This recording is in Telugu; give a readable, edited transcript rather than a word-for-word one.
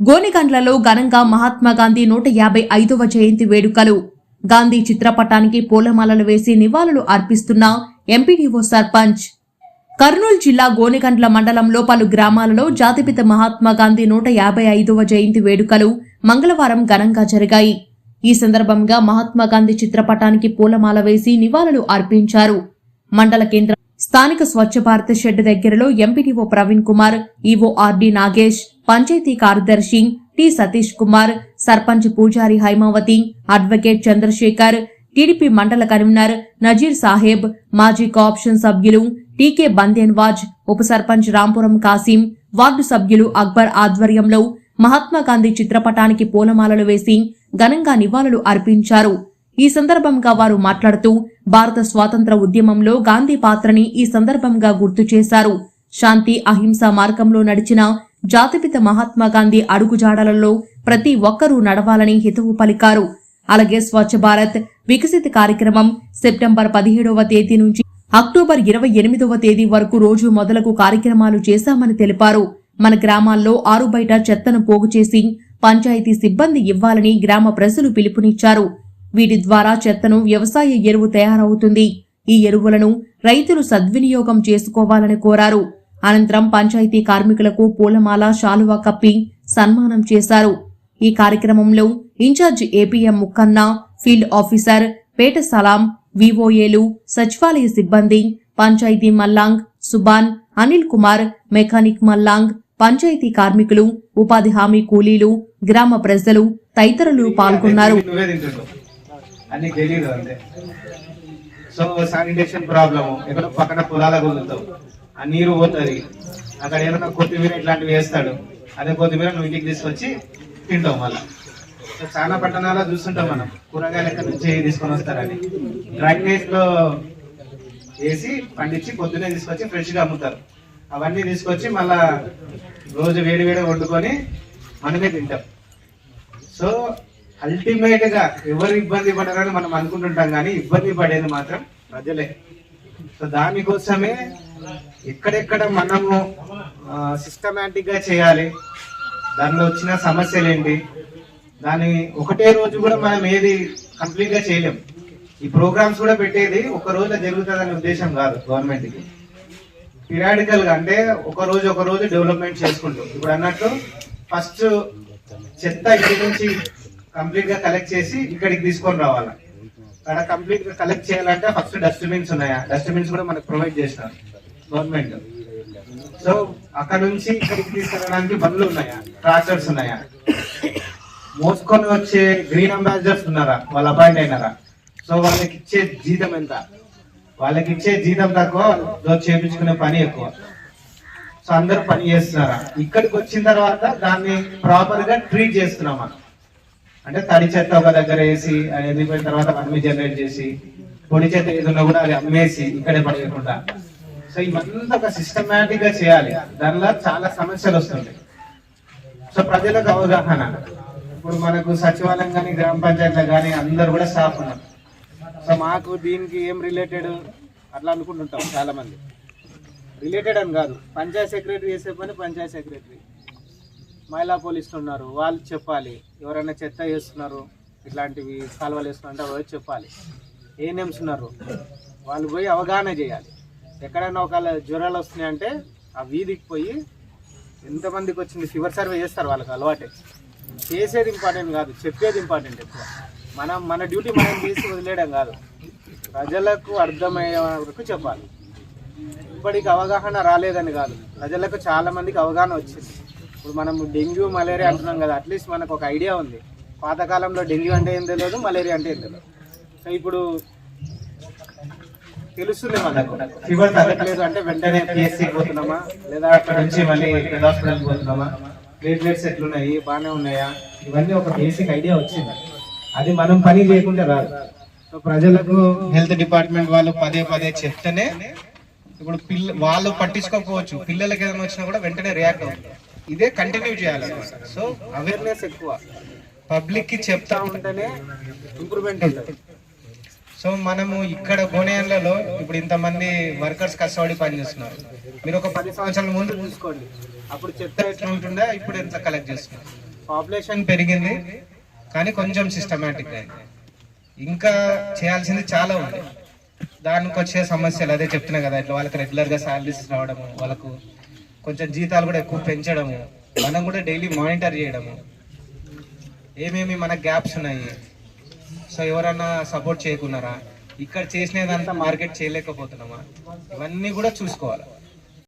గోనెగండ్లలో ఘనంగా మహాత్మా గాంధీ 155వ జయంతి వేడుకలు. గాంధీ చిత్రపటానికి పూలమాలలు వేసి నివాళులు అర్పిస్తున్న ఎంపీడీఓ సర్పంచ్. కర్నూలు జిల్లా గోనెగండ్ల మండలంలో పలు గ్రామాలలో జాతిపిత మహాత్మా గాంధీ 155వ జయంతి వేడుకలు మంగళవారం ఘనంగా జరిగాయి. ఈ సందర్భంగా మహాత్మా గాంధీ చిత్రపటానికి పూలమాల వేసి నివాళులు అర్పించారు. మండల కేంద్ర స్థానిక స్వచ్ఛ భారత్ షెడ్ దగ్గరలో MPDO Praveen Kumar, EO RD Nagesh, panchayati కార్యదర్శి T Satish Kumar, sarpanch Pujari Hymavathi, advocate Chandrasekhar, TDP మండల కన్వీనర్ నజీర్ సాహెబ్, మాజీ కోఆప్షన్ సభ్యులు టీకే బందేన్వాజ్, ఉప సర్పంచ్ రాంపురం కాసిం, వార్డు సభ్యులు అక్బర్ ఆధ్వర్యంలో మహాత్మా గాంధీ చిత్రపటానికి పూలమాలలు వేసి ఘనంగా నివాళులు అర్పించారు. ఈ సందర్భంగా వారు మాట్లాడుతూ భారత స్వాతంత్ర ఉద్యమంలో గాంధీ పాత్రని ఈ సందర్భంగా గుర్తు చేశారు. శాంతి అహింస మార్గంలో నడిచిన జాతిపిత మహాత్మా గాంధీ అడుగుజాడలలో ప్రతి ఒక్కరూ నడవాలని హితవు పలికారు. అలాగే స్వచ్ఛ భారత్ వికసిత కార్యక్రమం సెప్టెంబర్ 17వ తేదీ నుంచి అక్టోబర్ 28వ తేదీ వరకు రోజు మొదలగు కార్యక్రమాలు చేశామని తెలిపారు. మన గ్రామాల్లో ఆరుబయట చెత్తను పోగు చేసి పంచాయతీ సిబ్బంది ఇవ్వాలని గ్రామ ప్రజలు పిలుపునిచ్చారు. వీటి ద్వారా చెత్తను వ్యవసాయ ఎరువు తయారవుతుంది. ఈ ఎరువులను రైతులు సద్వినియోగం చేసుకోవాలని కోరారు. అనంతరం పంచాయతీ కార్మికులకు పూలమాల, శాలువా కప్పి సన్మానం చేశారు. ఈ కార్యక్రమంలో incharge APM Mukkanna, field officer Peta Salam, వివోఏలు, సచివాలయ సిబ్బంది, పంచాయతీ మల్లాంగ్ సుబాన్, అనిల్ కుమార్, మెకానిక్ మల్లాంగ్, పంచాయతీ కార్మికులు, ఉపాధి హామీ కూలీలు, గ్రామ ప్రజలు తదితరులు పాల్గొన్నారు. అన్ని తెలియదు అంతే. సో శానిటేషన్ ప్రాబ్లము, ఎక్కడ పక్కన పొలాల గుందుతావు, ఆ నీరు పోతుంది, అక్కడ ఏదైనా కొత్తిమీర ఇట్లాంటివి వేస్తాడు, అదే కొత్తిమీర నువ్వు ఇంటికి తీసుకొచ్చి తింటావు. మళ్ళీ చాలా పట్టణాల్లో చూస్తుంటాం మనం, కూరగాయలు ఎక్కడి నుంచి తీసుకొని వస్తారని డ్రైనేజ్ లో వేసి పండించి పొద్దునే తీసుకొచ్చి ఫ్రెష్ గా అమ్ముతారు. అవన్నీ తీసుకొచ్చి మళ్ళా రోజు వేడి వేడి వండుకొని మనమే తింటాం. సో అల్టిమేట్ గా ఎవరు ఇబ్బంది పడరని మనం అనుకుంటుంటాం, కానీ ఇబ్బంది పడేది మాత్రం ప్రజలే. సో దానికోసమే ఎక్కడెక్కడ మనము సిస్టమాటిక్ గా చేయాలి, దానిలో వచ్చిన సమస్యలు ఏంటి, దాని ఒకటే రోజు కూడా మనం ఏది కంప్లీట్ గా చేయలేం. ఈ ప్రోగ్రామ్స్ కూడా పెట్టేది ఒక రోజు జరుగుతుందనే ఉద్దేశం కాదు గవర్నమెంట్ కి. పిరియాడికల్ గా అంటే ఒక రోజు డెవలప్మెంట్ చేసుకుంటూ, ఇప్పుడు అన్నట్టు ఫస్ట్ చెత్త ఇంటి నుంచి కంప్లీట్ గా కలెక్ట్ చేసి ఇక్కడికి తీసుకొని రావాలి. అక్కడ కంప్లీట్ గా కలెక్ట్ చేయాలంటే ఫస్ట్ డస్ట్బిన్స్ ఉన్నాయా, డస్ట్బిన్స్ కూడా మనకు ప్రొవైడ్ చేస్తారు గవర్నమెంట్. సో అక్కడ నుంచి ఇక్కడికి తీసుకెళ్ళడానికి బండ్లు ఉన్నాయా, ట్రాక్టర్స్ ఉన్నాయా, మోసుకొని వచ్చే గ్రీన్ అంబాసిడర్స్ ఉన్నారా, వాళ్ళు అపాయింట్ అయినారా, సో వాళ్ళకి ఇచ్చే జీతం ఎంత, వాళ్ళకి ఇచ్చే జీతం తక్కువ, చేయించుకునే పని ఎక్కువ. సో అందరూ పని చేస్తున్నారా, ఇక్కడికి వచ్చిన తర్వాత దాన్ని ప్రాపర్ గా ట్రీట్ చేస్తున్నామా, అంటే తడి చెత్త ఒక దగ్గర వేసి అది వెళ్ళిపోయిన తర్వాత మనమే జనరేట్ చేసి, పొడి చెత్త ఏదన్నా కూడా అది అమ్మేసి ఇక్కడే పడేయకుండా. సో ఇవంతా ఒక సిస్టమేటిక్ గా చేయాలి. దానిలో చాలా సమస్యలు వస్తుంటాయి. సో ప్రజలకు అవగాహన, ఇప్పుడు మనకు సచివాలయం కానీ గ్రామ పంచాయతీలో కానీ అందరు కూడా స్టాఫ్ ఉన్నారు. సో మాకు దీనికి ఏం రిలేటెడ్ అట్లా అనుకుంటుంటాం చాలా మంది. రిలేటెడ్ అని కాదు, పంచాయత్ సెక్రటరీ చేసే పని పంచాయత్ సెక్రటరీ, మహిళా పోలీసులు ఉన్నారు వాళ్ళు చెప్పాలి, ఎవరైనా చెత్త వేస్తున్నారు ఇట్లాంటివి కాలువలు వేస్తున్నారు అంటే వాళ్ళు చెప్పాలి. ఏఎన్ఎంస్ ఉన్నారు వాళ్ళు పోయి అవగాహన చేయాలి. ఎక్కడైనా ఒకవేళ జ్వరాలు వస్తున్నాయంటే ఆ వీధికి పోయి ఎంతమందికి వచ్చింది ఫీవర్ సర్వే చేస్తారు, వాళ్ళకి అలవాటే. చేసేది ఇంపార్టెంట్ కాదు, చెప్పేది ఇంపార్టెంట్ ఎక్కువ. మన డ్యూటీ మనం చేసి వదిలేయడం కాదు, ప్రజలకు అర్థమయ్యే వరకు చెప్పాలి. ఇప్పటికి అవగాహన రాలేదని కాదు, ప్రజలకు చాలా మందికి అవగాహన వచ్చింది. ఇప్పుడు మనం డెంగ్యూ మలేరియా అంటున్నాం కదా, అట్లీస్ట్ మనకు ఒక ఐడియా ఉంది. పాతకాలంలో డెంగ్యూ అంటే ఏం తెలియదు, మలేరియా అంటే ఏం తెలియదు. సో ఇప్పుడు తెలుస్తుంది మనకు. ఫీవర్ తగ్గట్లేదు అంటే వెంటనే పిఎస్సీ పోతున్నామా, లేదా అక్కడ నుంచి మళ్ళీ హాస్పిటల్కి పోతున్నామా, ప్లేట్లెట్స్ ఎట్లున్నాయి, బాగానే ఉన్నాయా, ఇవన్నీ ఒక బేసిక్ ఐడియా వచ్చింది. అది మనం పని చేయకుండా రాదు. సో ప్రజలకు హెల్త్ డిపార్ట్మెంట్ వాళ్ళు పదే చెప్తేనే, ఇప్పుడు వాళ్ళు పట్టించుకోకపోవచ్చు, పిల్లలకి ఏదైనా వచ్చినా కూడా వెంటనే రియాక్ట్ అవుతుంది. ఇదే కంటిన్యూ చేయాలన్నమాట. సో అవేర్నెస్ ఎక్కువ, పబ్లిక్ కి చెప్తా ఉంటేనే ఇంప్రూవ్మెంట్ ఉంటుంది. సో మనము ఇక్కడ గోనెగండ్లలో ఇప్పుడు ఇంతమంది వర్కర్స్ కష్టపడి పనిచేస్తున్నారు. మీరు ఒక 10 సంవత్సరాల ముందు చూసుకోండి, అప్పుడు చెత్త ఎట్లా ఉంటుండే, ఇప్పుడు ఎంత కలెక్ట్ చేస్తున్నారు. పాపులేషన్ పెరిగింది కానీ కొంచెం సిస్టమేటిక్ అయింది. ఇంకా చేయాల్సింది చాలా ఉంది. దానికి వచ్చే సమస్యలు అదే చెప్తున్నా కదా, ఇట్లా వాళ్ళకి రెగ్యులర్గా శాలరీస్ రావడము, వాళ్ళకు కొంచెం జీతాలు కూడా ఎక్కువ పెంచడము, మనం కూడా డైలీ మానిటర్ చేయడము, ఏమేమి మన గ్యాప్స్ ఉన్నాయి, సో ఎవరన్నా సపోర్ట్ చేయకున్నారా, ఇక్కడ చేసినదంతా మార్కెట్ చేయలేకపోతున్నామా, ఇవన్నీ కూడా చూసుకోవాలి.